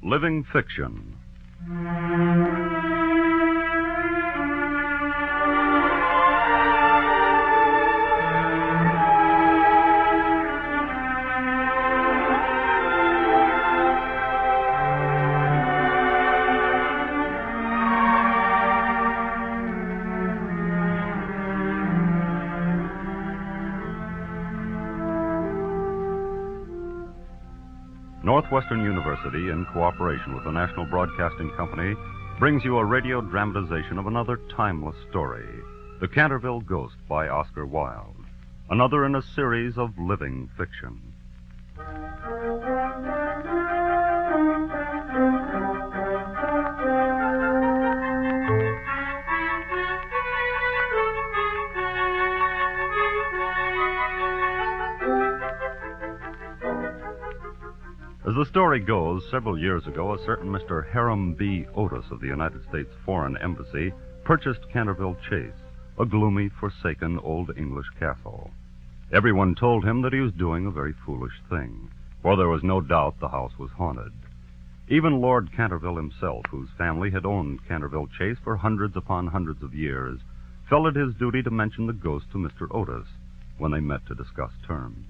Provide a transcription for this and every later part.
Living Fiction. Northwestern University, in cooperation with the National Broadcasting Company, brings you a radio dramatization of another timeless story, The Canterville Ghost by Oscar Wilde, another in a series of living fiction. As the story goes, several years ago, a certain Mr. Hiram B. Otis of the United States Foreign Embassy purchased Canterville Chase, a gloomy, forsaken old English castle. Everyone told him that he was doing a very foolish thing, for there was no doubt the house was haunted. Even Lord Canterville himself, whose family had owned Canterville Chase for hundreds upon hundreds of years, felt it his duty to mention the ghost to Mr. Otis when they met to discuss terms.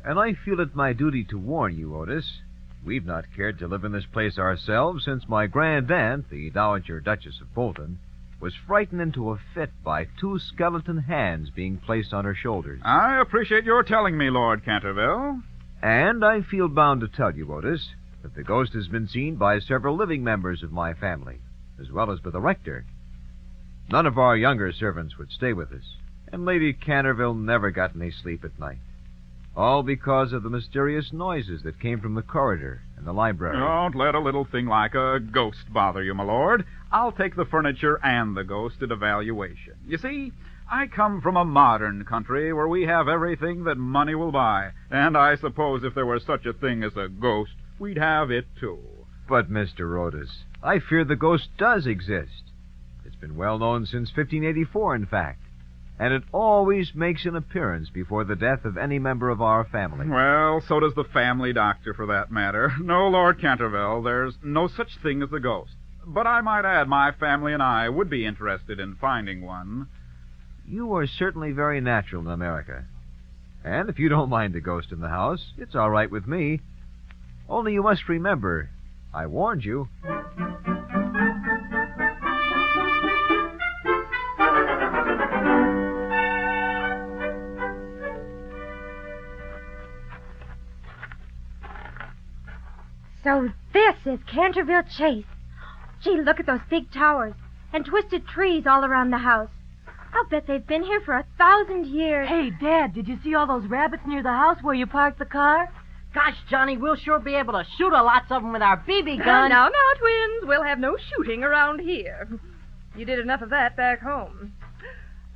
And I feel it my duty to warn you, Otis. We've not cared to live in this place ourselves since my grand aunt, the Dowager Duchess of Bolton, was frightened into a fit by two skeleton hands being placed on her shoulders. I appreciate your telling me, Lord Canterville. And I feel bound to tell you, Otis, that the ghost has been seen by several living members of my family, as well as by the rector. None of our younger servants would stay with us, and Lady Canterville never got any sleep at night. All because of the mysterious noises that came from the corridor and the library. Don't let a little thing like a ghost bother you, my lord. I'll take the furniture and the ghost at evaluation. You see, I come from a modern country where we have everything that money will buy, and I suppose if there were such a thing as a ghost, we'd have it too. But, Mr. Otis, I fear the ghost does exist. It's been well known since 1584, in fact. And it always makes an appearance before the death of any member of our family. Well, so does the family doctor, for that matter. No, Lord Canterville, there's no such thing as a ghost. But I might add my family and I would be interested in finding one. You are certainly very natural in America. And if you don't mind a ghost in the house, it's all right with me. Only you must remember, I warned you. So this is Canterville Chase. Gee, look at those big towers and twisted trees all around the house. I'll bet they've been here for 1,000 years. Hey, Dad, did you see all those rabbits near the house where you parked the car? Gosh, Johnny, we'll sure be able to shoot lots of them with our BB gun. Now, twins, we'll have no shooting around here. You did enough of that back home.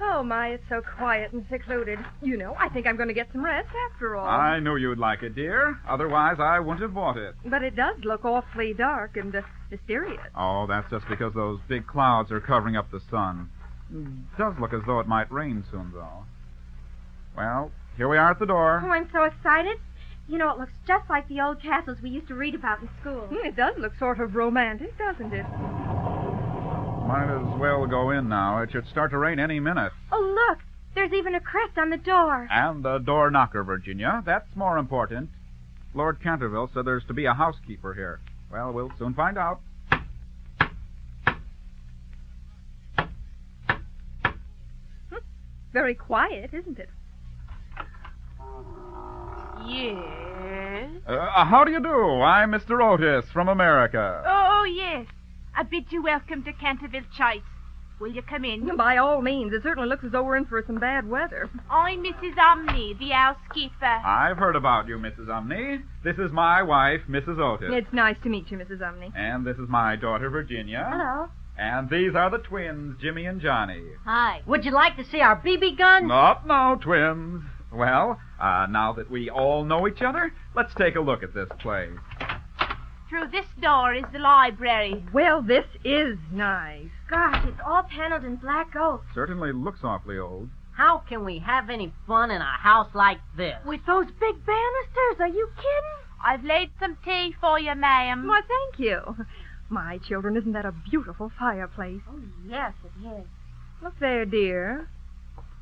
Oh, my, it's so quiet and secluded. You know, I think I'm going to get some rest after all. I knew you'd like it, dear. Otherwise, I wouldn't have bought it. But it does look awfully dark and mysterious. Oh, that's just because those big clouds are covering up the sun. It does look as though it might rain soon, though. Well, here we are at the door. Oh, I'm so excited. You know, it looks just like the old castles we used to read about in school. It does look sort of romantic, doesn't it? Might as well go in now. It should start to rain any minute. Oh, look. There's even a crest on the door. And the door knocker, Virginia. That's more important. Lord Canterville said there's to be a housekeeper here. Well, we'll soon find out. Very quiet, isn't it? Yes? How do you do? I'm Mr. Otis from America. Oh, yes. I bid you welcome to Canterville Chase. Will you come in? By all means. It certainly looks as though we're in for some bad weather. I'm Mrs. Omni, the housekeeper. I've heard about you, Mrs. Omni. This is my wife, Mrs. Otis. It's nice to meet you, Mrs. Omni. And this is my daughter, Virginia. Hello. And these are the twins, Jimmy and Johnny. Hi. Would you like to see our BB gun? Not now, twins. Well, now that we all know each other, let's take a look at this place. Through this door is the library. Well, this is nice. Gosh, it's all paneled in black oak. Certainly looks awfully old. How can we have any fun in a house like this? With those big banisters, are you kidding? I've laid some tea for you, ma'am. Why, thank you. My children, isn't that a beautiful fireplace? Oh, yes, it is. Look there, dear.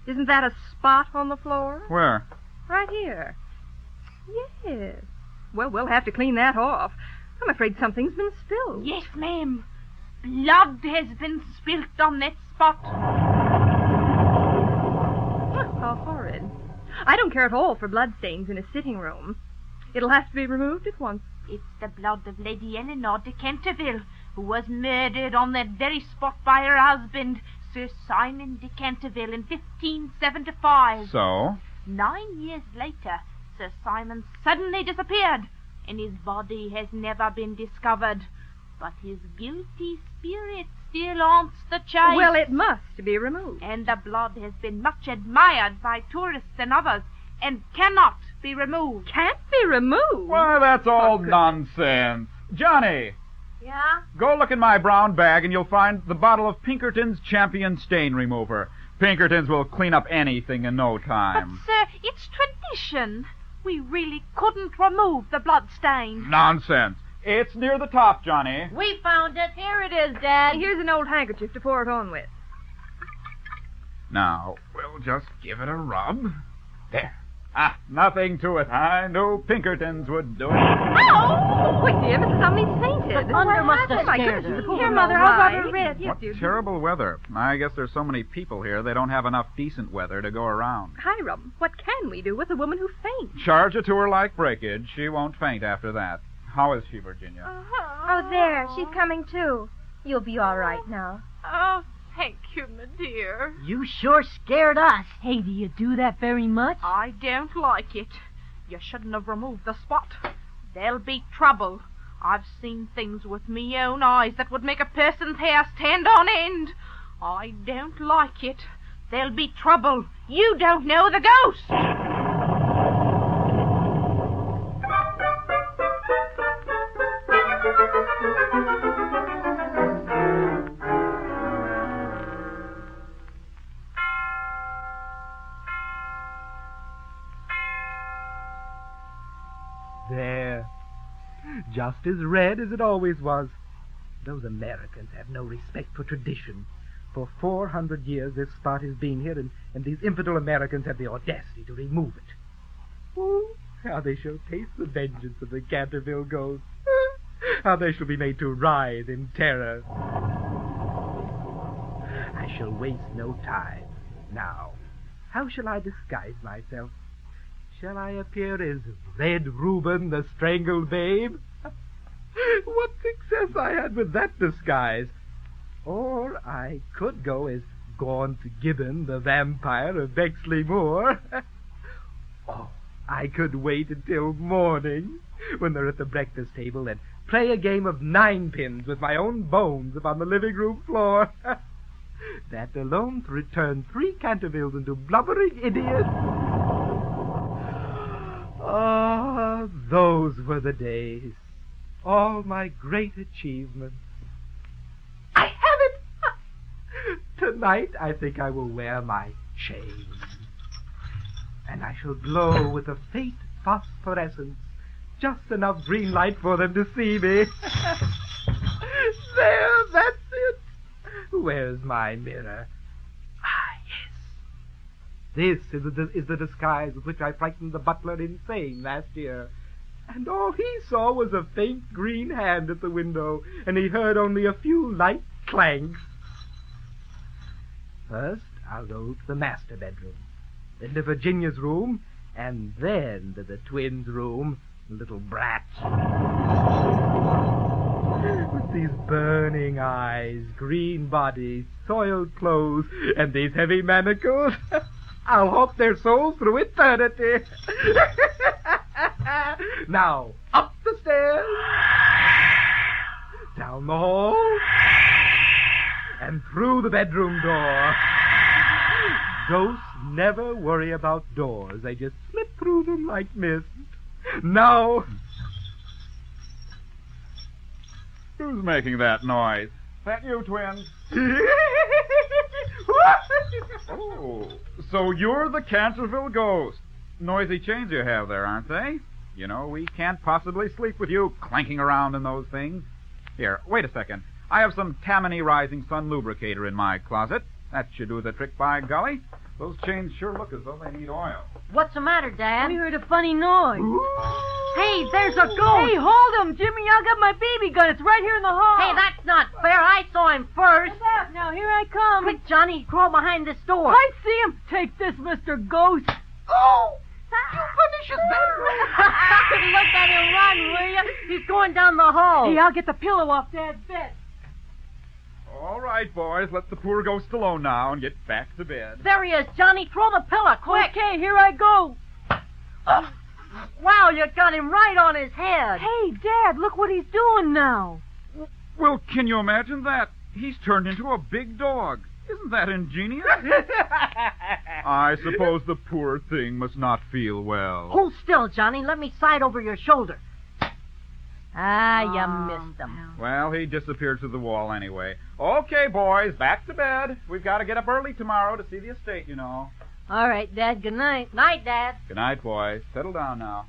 Isn't that a spot on the floor? Where? Right here. Yes. Well, we'll have to clean that off. I'm afraid something's been spilled. Yes, ma'am. Blood has been spilt on that spot. How horrid. I don't care at all for bloodstains in a sitting room. It'll have to be removed at once. It's the blood of Lady Eleanor de Canterville, who was murdered on that very spot by her husband, Sir Simon de Canterville, in 1575. So? 9 years later, Sir Simon suddenly disappeared, and his body has never been discovered. But his guilty spirit still haunts the chase. Well, it must be removed. And the blood has been much admired by tourists and others, and cannot be removed. Can't be removed? Why, that's all good. nonsense. Johnny, Yeah? go look in my brown bag and you'll find the bottle of Pinkerton's Champion Stain Remover. Pinkerton's will clean up anything in no But, time. sir, it's tradition. We really couldn't remove the blood stain. Nonsense. It's near the top, Johnny. We found it. Here it is, Dad. Here's an old handkerchief to pour it on with. Now, we'll just give it a rub. There. Ah, nothing to it. I knew Pinkerton's would do it. Oh, quick, dear. Mrs. Umney's fainted. The thunder must have My scared goodness, her. the poor Here, old Mother, I'll rub ride. her wrist. Yes, What dear. terrible weather. I guess there's so many people here they don't have enough decent weather to go around. Hiram, what can we do with a woman who faints? Charge it to her like breakage. She won't faint after that. How is she, Virginia? Oh, there. She's coming, too. You'll be all right now. Oh, thank you, my dear. You sure scared us. Hey, do you do that very much? I don't like it. You shouldn't have removed the spot. There'll be trouble. I've seen things with me own eyes that would make a person's hair stand on end. I don't like it. There'll be trouble. You don't know the ghost. There. Just as red as it always was. Those Americans have no respect for tradition. For 400 years this spot has been here, and these infidel Americans have the audacity to remove it. Oh, how they shall taste the vengeance of the Canterville ghost. How they shall be made to writhe in terror. I shall waste no time. Now, how shall I disguise myself? Shall I appear as Red Reuben, the strangled babe? What success I had with that disguise! Or I could go as Gaunt Gibbon, the vampire of Bexley Moor. Oh, I could wait until morning, when they're at the breakfast table, and play a game of ninepins with my own bones upon the living room floor. That alone to return 3 Cantervilles into blubbering idiots. Ah, those were the days. All my great achievements. I have it! Tonight I think I will wear my chain. And I shall glow with a faint phosphorescence. Just enough green light for them to see me. There, that's it. Where's my mirror? Ah, yes. This is the disguise with which I frightened the butler insane last year. And all he saw was a faint green hand at the window, and he heard only a few light clanks. First, I'll go to the master bedroom, then to Virginia's room, and then to the twins' room, little brat. With these burning eyes, green bodies, soiled clothes, and these heavy manacles, I'll haunt their souls through eternity. Now, up the stairs, down the hall, and through the bedroom door. Ghosts never worry about doors. They just slip through them like mist. Now... Who's making that noise? That you, twins? Oh, so you're the Canterville ghost. Noisy chains you have there, aren't they? You know, we can't possibly sleep with you clanking around in those things. Here, wait a second. I have some Tammany Rising Sun lubricator in my closet. That should do the trick, by golly. Those chains sure look as though they need oil. What's the matter, Dad? We heard a funny noise. Hey, there's a ghost! Hey, hold him, Jimmy. I got my BB gun. It's right here in the hall. Hey, that's not fair. I saw him first. What's that? Now, here I come. Quick, Johnny, crawl behind this door. I see him. Take this, Mr. Ghost. Oh! You pernicious bastard! Look at him run, will you? He's going down the hall. Hey, I'll get the pillow off Dad's bed. All right, boys, let the poor ghost alone now and get back to bed. There he is, Johnny. Throw the pillow, quick. Okay, here I go. Wow, you got him right on his head. Hey, Dad, look what he's doing now. Well, can you imagine that? He's turned into a big dog. Isn't that ingenious? I suppose the poor thing must not feel well. Hold still, Johnny. Let me side over your shoulder. Ah, you missed him. Well, he disappeared through the wall anyway. Okay, boys, back to bed. We've got to get up early tomorrow to see the estate, you know. All right, Dad. Good night. Night, Dad. Good night, boys. Settle down now.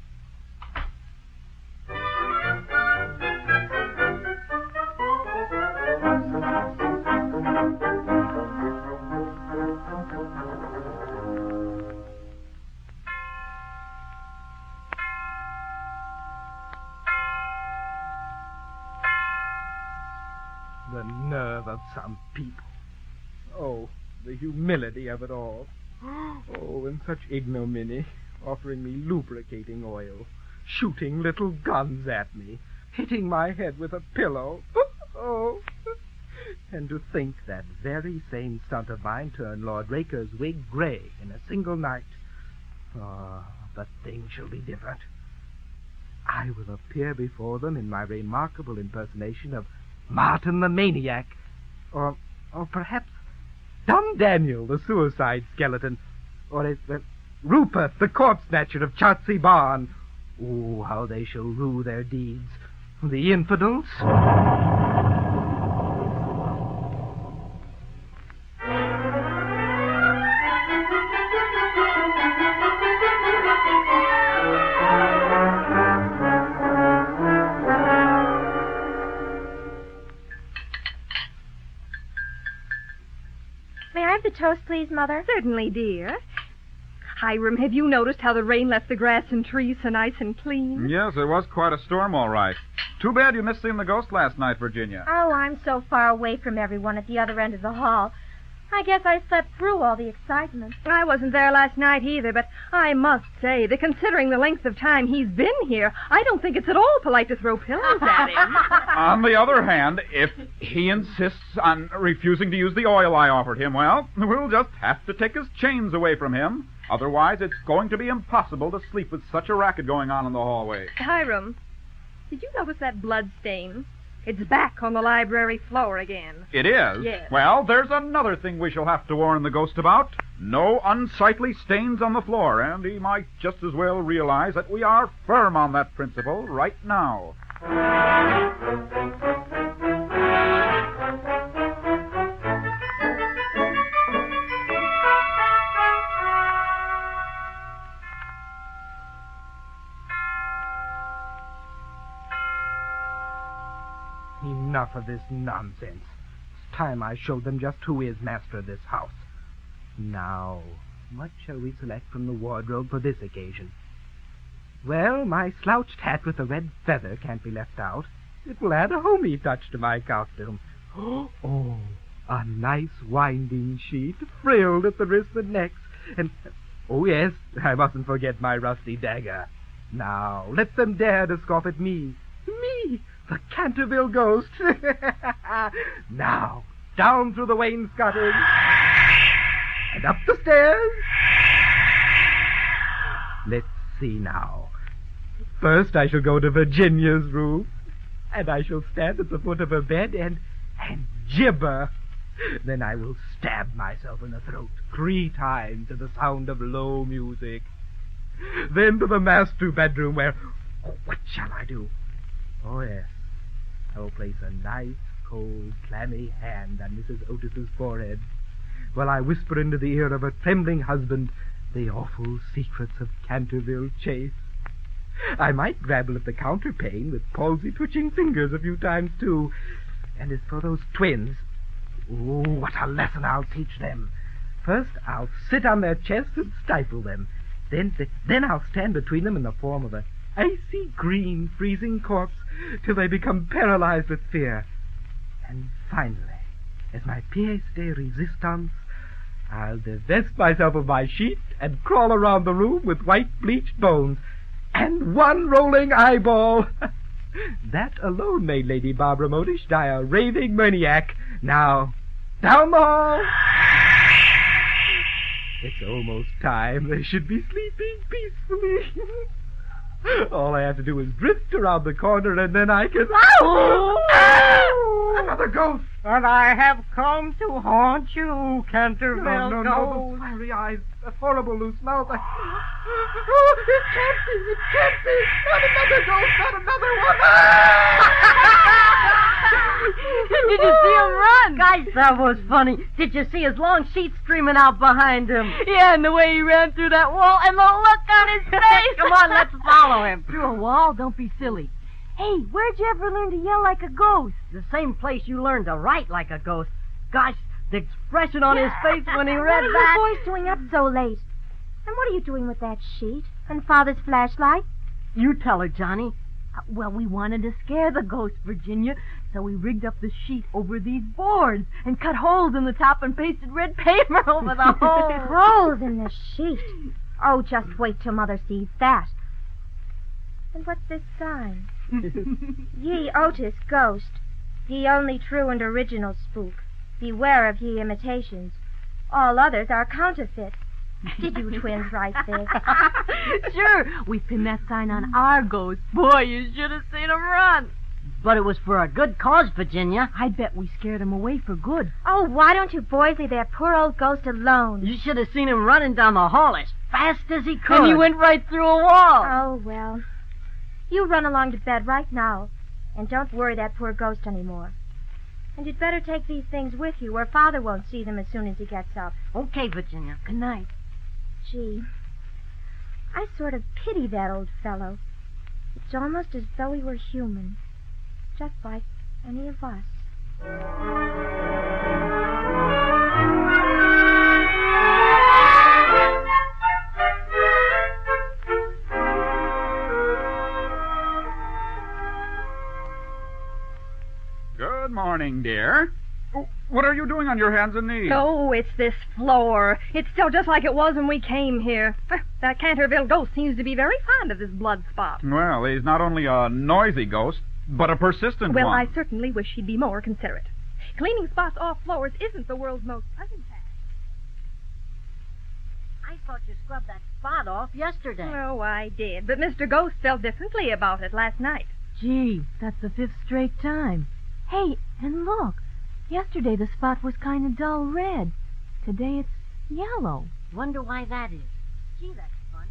The nerve of some people. Oh, the humility of it all. Oh, and such ignominy, offering me lubricating oil, shooting little guns at me, hitting my head with a pillow. Oh, and to think that very same stunt of mine turned Lord Raker's wig gray in a single night. Ah, but things shall be different. I will appear before them in my remarkable impersonation of Martin the Maniac, or perhaps Dum Daniel, the suicide skeleton, or Rupert, the corpse snatcher of Chertsey Barn. Oh, how they shall rue their deeds, the infidels. May I have the toast, please, Mother? Certainly, dear. Hiram, have you noticed how the rain left the grass and trees so nice and clean? Yes, it was quite a storm, all right. Too bad you missed seeing the ghost last night, Virginia. Oh, I'm so far away from everyone at the other end of the hall. I guess I slept through all the excitement. I wasn't there last night either, but I must say that considering the length of time he's been here, I don't think it's at all polite to throw pillows at him. On the other hand, if he insists on refusing to use the oil I offered him, well, we'll just have to take his chains away from him. Otherwise, it's going to be impossible to sleep with such a racket going on in the hallway. Hiram, did you notice that blood stain? It's back on the library floor again. It is? Yes. Well, there's another thing we shall have to warn the ghost about. No unsightly stains on the floor, and he might just as well realize that we are firm on that principle right now. Enough of this nonsense. It's time I showed them just who is master of this house. Now, what shall we select from the wardrobe for this occasion? Well, my slouched hat with a red feather can't be left out. It will add a homey touch to my costume. Oh, a nice winding sheet, frilled at the wrists and necks. And, oh yes, I mustn't forget my rusty dagger. Now, let them dare to scoff at me. Me, the Canterville ghost. Now, down through the wainscoting. And up the stairs. Let's see now. First I shall go to Virginia's room, and I shall stand at the foot of her bed and gibber. Then I will stab myself in the throat 3 times to the sound of low music. Then to the master bedroom where... Oh, what shall I do? Oh, yes. I will place a nice, cold, clammy hand on Mrs. Otis's forehead while I whisper into the ear of her trembling husband the awful secrets of Canterville Chase. I might grabble at the counterpane with palsy-twitching fingers a few times, too. And as for those twins, oh, what a lesson I'll teach them. First, I'll sit on their chests and stifle them. Then I'll stand between them in the form of an icy green freezing corpse till they become paralyzed with fear. And finally, as my pièce de résistance, I'll divest myself of my sheet and crawl around the room with white bleached bones and one rolling eyeball. That alone made Lady Barbara Modish die a raving maniac. Now, down the hall. It's almost time. They should be sleeping peacefully. All I have to do is drift around the corner, and then I can... Ow! Another ghost! And I have come to haunt you, Canterville No, Ghost. those fiery eyes, that horrible loose mouth. Oh, it can't be! Not another ghost, not another one! Did you see him run? Guys, that was funny. Did you see his long sheet streaming out behind him? Yeah, and the way he ran through that wall and the look on his face. Come on, let's follow him. Through a wall? Don't be silly. Hey, where'd you ever learn to yell like a ghost? The same place you learned to write like a ghost. Gosh, the expression on his face when he read What that. are you boys doing up so late? And what are you doing with that sheet and Father's flashlight? You tell her, Johnny. Well, we wanted to scare the ghost, Virginia, so we rigged up the sheet over these boards and cut holes in the top and pasted red paper over the holes. Holes in the sheet. Oh, just wait till Mother sees that. And what's this sign? Ye Otis Ghost, ye only true and original spook. Beware of ye imitations. All others are counterfeit. Did you twins write this? Sure. We pinned that sign on our ghost. Boy, you should have seen him run. But it was for a good cause, Virginia. I bet we scared him away for good. Oh, why don't you boys leave that poor old ghost alone? You should have seen him running down the hall as fast as he could. And he went right through a wall. Oh, well. You run along to bed right now, and don't worry that poor ghost anymore. And you'd better take these things with you, or Father won't see them as soon as he gets up. Okay, Virginia. Good night. Gee, I sort of pity that old fellow. It's almost as though he were human, just like any of us. Good morning, dear. Oh, what are you doing on your hands and knees? Oh, it's this floor. It's still just like it was when we came here. That Canterville ghost seems to be very fond of this blood spot. Well, he's not only a noisy ghost, but a persistent Well, one. I certainly wish he'd be more considerate. Cleaning spots off floors isn't the world's most pleasant task. I thought you scrubbed that spot off yesterday. Oh, I did. But Mr. Ghost felt differently about it last night. Gee, that's the 5th straight time. Hey, and look. Yesterday the spot was kind of dull red. Today it's yellow. Wonder why that is. Gee, that's funny.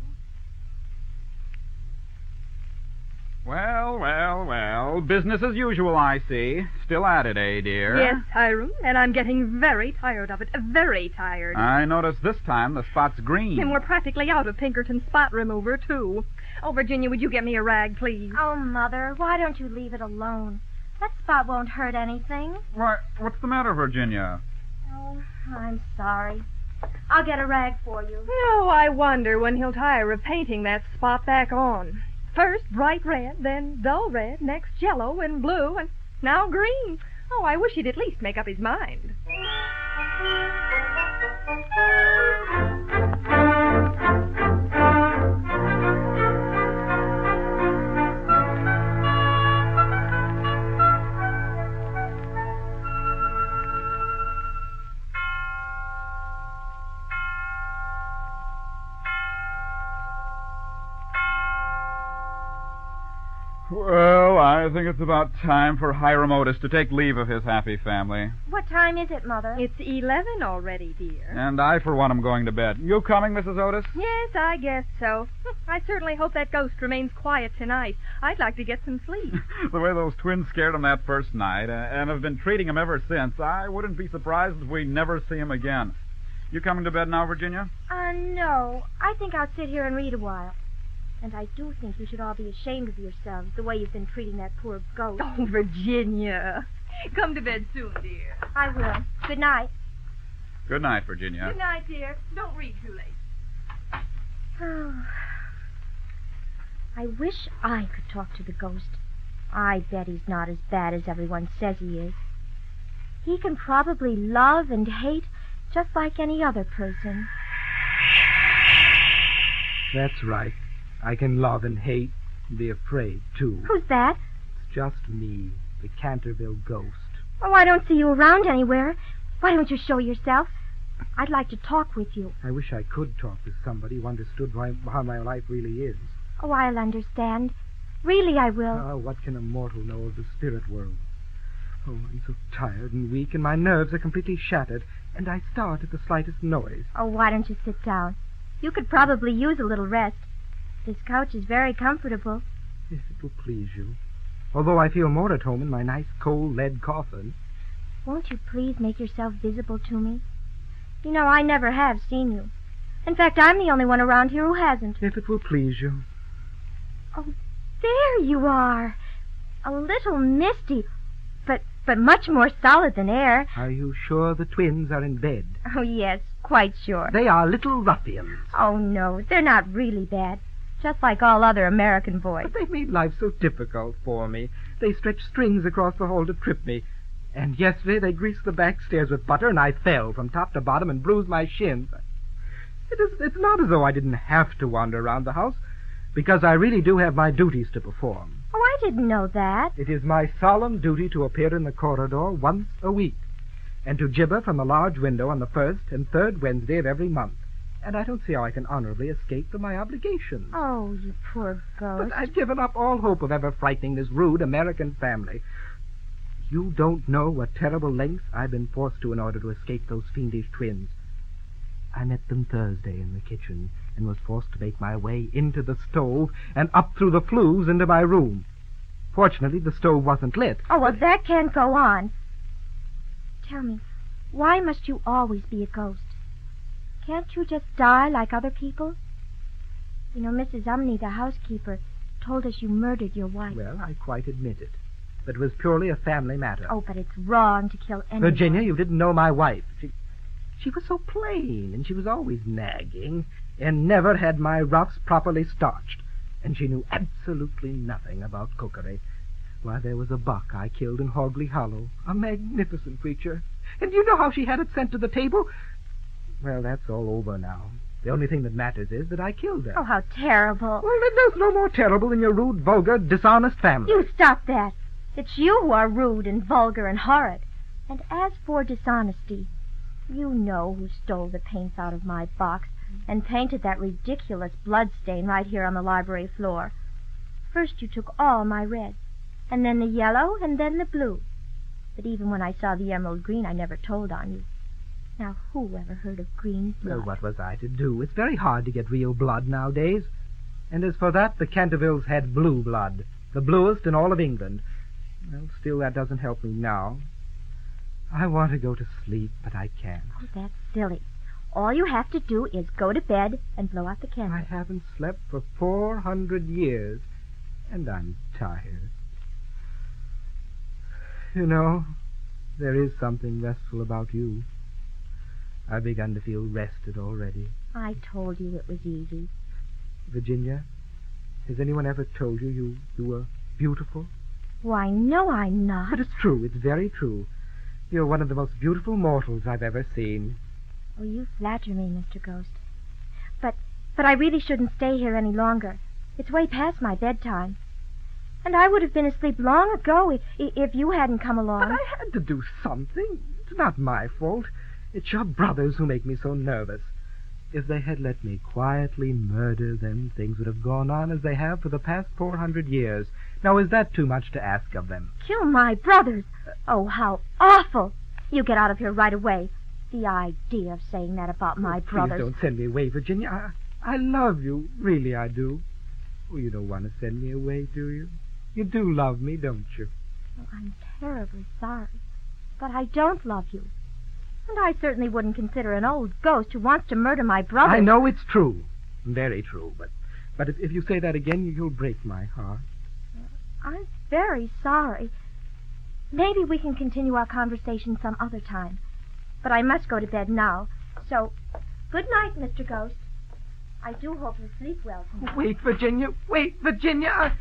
Well. Business as usual, I see. Still at it, eh, dear? Yes, Hiram, and I'm getting very tired of it. Very tired. I notice this time the spot's green. And we're practically out of Pinkerton spot remover, too. Oh, Virginia, would you get me a rag, please? Oh, Mother, why don't you leave it alone? That spot won't hurt anything. Why, what's the matter, Virginia? Oh, I'm sorry. I'll get a rag for you. No, I wonder when he'll tire of painting that spot back on. First bright red, then dull red, next yellow and blue, and now green. Oh, I wish he'd at least make up his mind. Well, I think it's about time for Hiram Otis to take leave of his happy family. What time is it, Mother? It's 11 already, dear. And I, for one, am going to bed. You coming, Mrs. Otis? Yes, I guess so. I certainly hope that ghost remains quiet tonight. I'd like to get some sleep. The way those twins scared him that first night, and have been treating him ever since, I wouldn't be surprised if we never see him again. You coming to bed now, Virginia? No. I think I'll sit here and read a while. And I do think you should all be ashamed of yourselves, the way you've been treating that poor ghost. Oh, Virginia. Come to bed soon, dear. I will. Good night. Good night, Virginia. Good night, dear. Don't read too late. Oh. I wish I could talk to the ghost. I bet he's not as bad as everyone says he is. He can probably love and hate just like any other person. That's right. I can love and hate and be afraid, too. Who's that? It's just me, the Canterville ghost. Oh, I don't see you around anywhere. Why don't you show yourself? I'd like to talk with you. I wish I could talk to somebody who understood how my life really is. Oh, I'll understand. Really, I will. Oh, what can a mortal know of the spirit world? Oh, I'm so tired and weak, and my nerves are completely shattered, and I start at the slightest noise. Oh, why don't you sit down? You could probably use a little rest. This couch is very comfortable. If it will please you. Although I feel more at home in my nice cold lead coffin. Won't you please make yourself visible to me? You know, I never have seen you. In fact, I'm the only one around here who hasn't. If it will please you. Oh, there you are. A little misty, but much more solid than air. Are you sure the twins are in bed? Oh, yes, quite sure. They are little ruffians. Oh, no, they're not really bad. Just like all other American boys. But they've made life so difficult for me. They stretched strings across the hall to trip me. And yesterday they greased the back stairs with butter, and I fell from top to bottom and bruised my shins. It's not as though I didn't have to wander around the house, because I really do have my duties to perform. Oh, I didn't know that. It is my solemn duty to appear in the corridor once a week, and to gibber from the large window on the first and third Wednesday of every month. And I don't see how I can honorably escape from my obligations. Oh, you poor ghost. But I've given up all hope of ever frightening this rude American family. You don't know what terrible lengths I've been forced to in order to escape those fiendish twins. I met them Thursday in the kitchen and was forced to make my way into the stove and up through the flues into my room. Fortunately, the stove wasn't lit. Oh, well, that can't go on. Tell me, why must you always be a ghost? Can't you just die like other people? You know, Mrs. Umney, the housekeeper, told us you murdered your wife. Well, I quite admit it. But it was purely a family matter. Oh, but it's wrong to kill anyone. Virginia, you didn't know my wife. She was so plain, and she was always nagging, and never had my ruffs properly starched. And she knew absolutely nothing about cookery. Why, there was a buck I killed in Hogley Hollow, a magnificent creature. And you know how she had it sent to the table? Well, that's all over now. The only thing that matters is that I killed her. Oh, how terrible. Well, then there's no more terrible than your rude, vulgar, dishonest family. You stop that. It's you who are rude and vulgar and horrid. And as for dishonesty, you know who stole the paints out of my box and painted that ridiculous blood stain right here on the library floor. First you took all my red, and then the yellow, and then the blue. But even when I saw the emerald green, I never told on you. Now, who ever heard of green blood? Well, what was I to do? It's very hard to get real blood nowadays. And as for that, the Cantervilles had blue blood, the bluest in all of England. Well, still, that doesn't help me now. I want to go to sleep, but I can't. Oh, that's silly. All you have to do is go to bed and blow out the candle. I haven't slept for 400 years, and I'm tired. You know, there is something restful about you. I've begun to feel rested already. I told you it was easy. Virginia, has anyone ever told you were beautiful? Why, no, I'm not. But it's true. It's very true. You're one of the most beautiful mortals I've ever seen. Oh, you flatter me, Mr. Ghost. But I really shouldn't stay here any longer. It's way past my bedtime. And I would have been asleep long ago if you hadn't come along. But I had to do something. It's not my fault. It's your brothers who make me so nervous. If they had let me quietly murder them, things would have gone on as they have for the past 400 years. Now, is that too much to ask of them? Kill my brothers? Oh, how awful. You get out of here right away. The idea of saying that about my brothers. Please don't send me away, Virginia. I love you. Really, I do. Oh, you don't want to send me away, do you? You do love me, don't you? Oh, I'm terribly sorry. But I don't love you. And I certainly wouldn't consider an old ghost who wants to murder my brother. I know it's true. Very true. But But if you say that again, you'll break my heart. I'm very sorry. Maybe we can continue our conversation some other time. But I must go to bed now. So, good night, Mr. Ghost. I do hope you sleep well tonight. Wait, Virginia.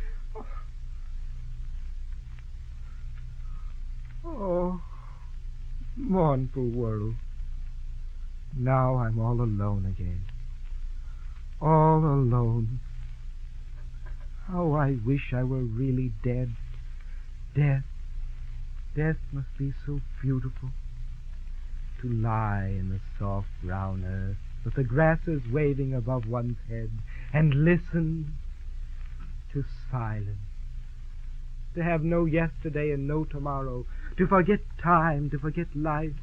Oh, mournful world. Now I'm all alone again. All alone. How I wish I were really dead. Death must be so beautiful. To lie in the soft brown earth with the grasses waving above one's head and listen to silence. To have no yesterday and no tomorrow. To forget time, to forget life.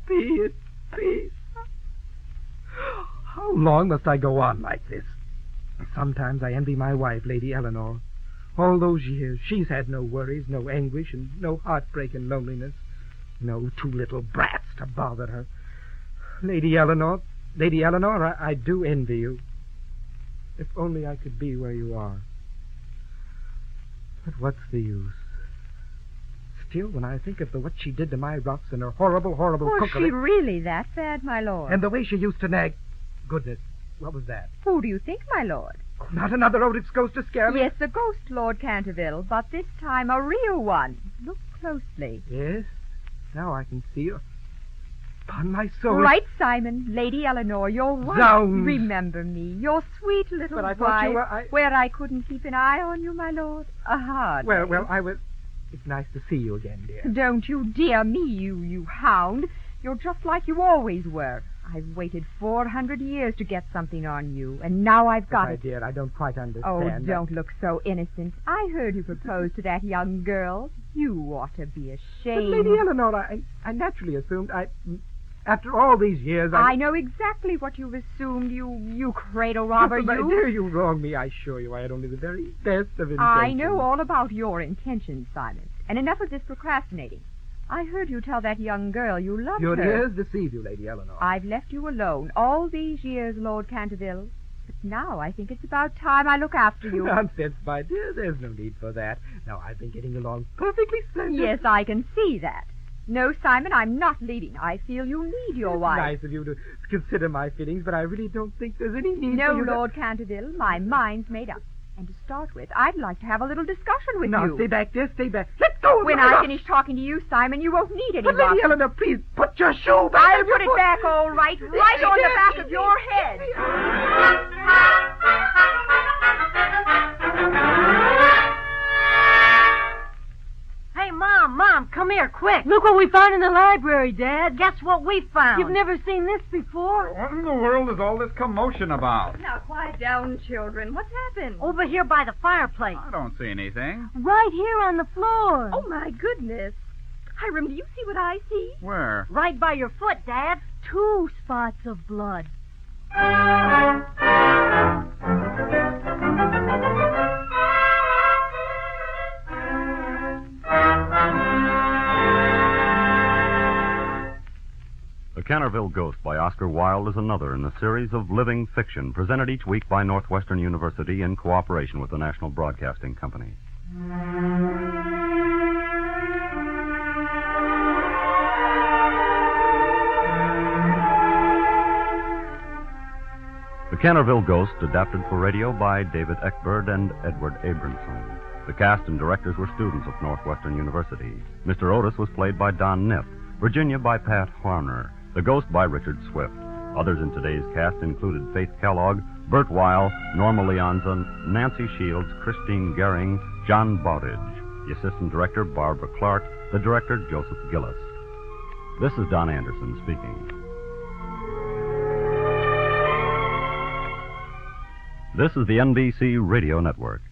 Peace. How long must I go on like this? Sometimes I envy my wife, Lady Eleanor. All those years, she's had no worries, no anguish, and no heartbreak and loneliness. No two little brats to bother her. Lady Eleanor, I do envy you. If only I could be where you are. But what's the use? Still, when I think of what she did to my ruffs and her horrible Was cookery... she really that bad, my lord? And the way she used to nag... Goodness, what was that? Who do you think, my lord? Not another Otis ghost to scare me? Yes, a ghost, Lord Canterville, but this time a real one. Look closely. Yes? Now I can see her. Upon my soul. Right, Simon. Lady Eleanor, your wife. Zounds. Remember me, your sweet little But I wife. thought you were... Where I couldn't keep an eye on you, my lord. A hard Well, day. I was... It's nice to see you again, dear. Don't you dare me, you hound. You're just like you always were. I've waited 400 years to get something on you, and now I've got My it. dear, I don't quite understand. Oh, don't look so innocent. I heard you propose to that young girl. You ought to be ashamed. But Lady Eleanor, I naturally assumed after all these years, I know exactly what you've assumed, you cradle robber, My you. dear, you wrong me, I assure you. I had only the very best of intentions. I know all about your intentions, Simon. And enough of this procrastinating. I heard you tell that young girl you loved Your her. ears deceive you, Lady Eleanor. I've left you alone all these years, Lord Canterville. But now I think it's about time I look after you. Nonsense, my dear. There's no need for that. Now, I've been getting along perfectly splendid. Yes, I can see that. No, Simon, I'm not leaving. I feel you need your It's wife. nice of you to consider my feelings, but I really don't think there's any need No, for you Lord Canterville, my mind's made up. And to start with, I'd like to have a little discussion with Now, you. stay back, dear, stay back. Let go of When my I rock. finish talking to you, Simon, you won't need any But, Lady rock. Eleanor, please, put your shoe back. I'll on your put it foot. back all right on the back of your head. Hey, Mom, come here, quick. Look what we found in the library, Dad. Guess what we found? You've never seen this before. What in the world is all this commotion about? Now, quiet down, children. What's happened? Over here by the fireplace. I don't see anything. Right here on the floor. Oh, my goodness. Hiram, do you see what I see? Where? Right by your foot, Dad. 2 spots of blood. The Canterville Ghost by Oscar Wilde is another in the series of living fiction presented each week by Northwestern University in cooperation with the National Broadcasting Company. The Canterville Ghost, adapted for radio by David Eckberg and Edward Abramson. The cast and directors were students of Northwestern University. Mr. Otis was played by Don Niff, Virginia by Pat Harner, the Ghost by Richard Swift. Others in today's cast included Faith Kellogg, Bert Weil, Norma Leonza, Nancy Shields, Christine Gehring, John Bowditch, the assistant director Barbara Clark, the director Joseph Gillis. This is Don Anderson speaking. This is the NBC Radio Network.